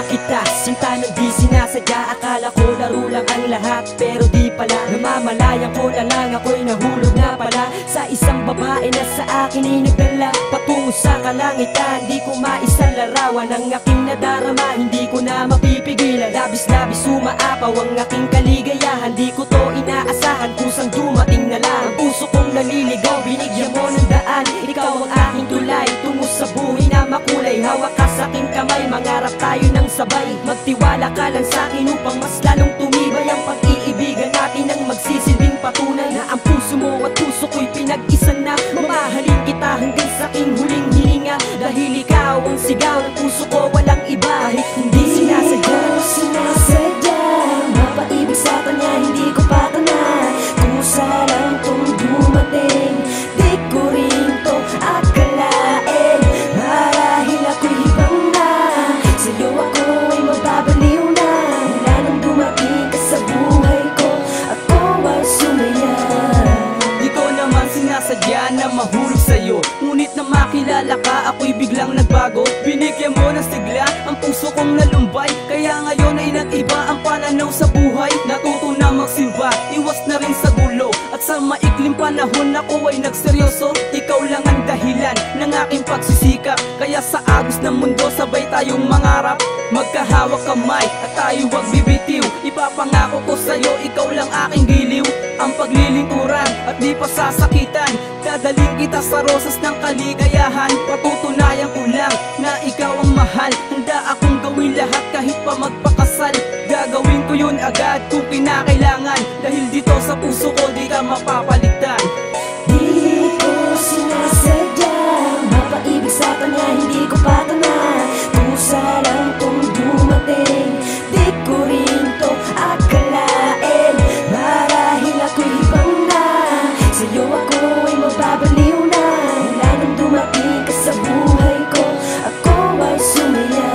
kita, sinta nang di sinasadya. Akala ko laro lang ang lahat, pero di pala. Namamalayan ko na lang ako'y nahulog na pala sa isang babae na sa akin ay nagdala patungo sa kalangitan. Di ko maisalarawan ang aking nadarama, hindi ko na mapipigilan. Labis-labis umaapaw ang aking kaligayahan, di ko to inaasahan, kusang dumating na lang. Ang puso kong naliligaw, binigyan mo ng daan. Ikaw ang aking tulay, tungo sa buhay na makulay. Hawak ka sa aking kamay, mangarap tayo ng sabay. Magtiwala ka lang sa akin upang mas lalong tumibay ang pag-iibigan natin, ang magsisilbing patunay na ang puso mo at puso ko'y pinag-isa na. Mamahalin kita hanggang sa aking huling hininga, dahil ikaw ang sigaw ng puso ko, walang iba. Kahit hindi sinasadya, sinasadya, mapaibig sa kanya, hindi ko patanan. Kumusta lang tong dumating, di ko rin to akalain. Marahil ako'y hibang na, sa'yo ako ay mababaliw na. Wala nang dumating ka sa buhay ko, ako ay sumaya. Di ko naman sinasadya na mahulog sa'yo, ngunit na makilala ka, ako'y biglang nagbago. Binigyan mo ng sigla ang puso kong nalumbay, kaya ngayon ay nag-iba ang pananaw sa buhay. Natuto na magsimba, iwas na rin sa gulo, at sa maikling panahon ako ay nagseryoso. Ikaw lang ang dahilan ng aking pagsisikap, kaya sa agos ng mundo sabay tayong mangarap. Magkahawak kamay at tayo wag bibitiw, ipapangako ko sa'yo, ikaw lang aking giliw. Ang paglilingkuran at di pa sasakitan, dadaling kita sa rosas ng kaligayahan. Patutunayan ko lang na ikaw ang mahal, handa akong gawin lahat kahit pa magpakasal. Gagawin ko yun agad kung kinakailangan, dahil dito sa puso ko di ka mapapalitan. Di ko sinasadya, mapaibig sa kanya, hindi ko patanan. Kumusta lang tong dumating, di ko rin to akalain. Marahil ako'y hibang na, sa'yo ako ay mababaliw na. Wala nang dumating ka sa buhay ko, ako ay sumaya.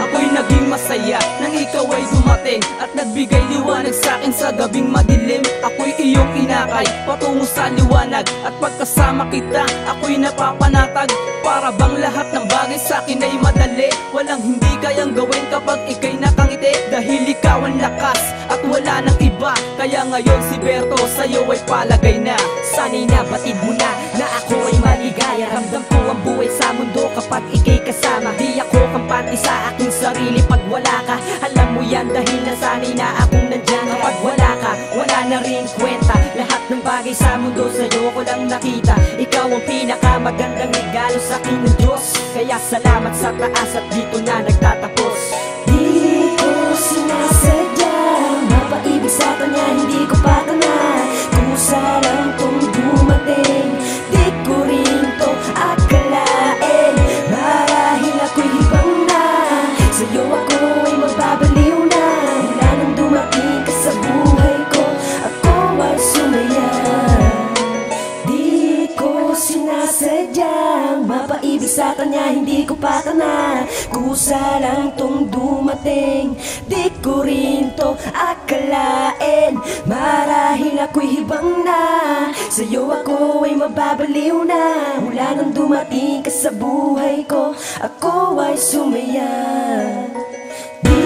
Ako'y naging masaya nang ikaw ay dumating, at nagbigay liwanag sa'kin sa gabing madilim. Ako'y iyong inakay patungo sa liwanag, at pagkasama kita ako'y napapanatag. Para bang lahat ng bagay sa'kin ay madali, walang hindi kayang gawin kapag ika'y nakangiti. Dahil ikaw ang lakas at wala nang iba, kaya ngayon si Berto sa'yo ay palagay na. sana'y nabatid mo na ako ay maligaya. Ramdam ko ang buhay sa mundo kapag ika'y kasama. Di ako kampante sa aking sarili pag wala ka. Alam mo yan dahil nasanay na akong nandyan. Kapag wala ka, wala na rin kwenta. Lahat ng bagay sa mundo sa'yo ko lang nakita. Ikaw ang pinakamagandang regalo sa akin ng Diyos, kaya salamat sa taas at dito na nagtatapos. Di ko sinasadya, mapaibig sa kanya, hindi ko patanan. Kumusta lang tong dumating, di ko rin to akalain. Marahil ako'y hibang na, sa'yo ako ay magbabaliw na. Wala nang dumating ka sa buhay ko, ako ay sumaya. Di ko sinasadya, mapaibig sa kanya, hindi ko patanan. Kusa lang tong dumating, di ko rin to akalain. Marahil ako'y hibang na, sa'yo ako ay mababaliw na. Wala nang dumating ka sa buhay ko, ako ay sumaya. Di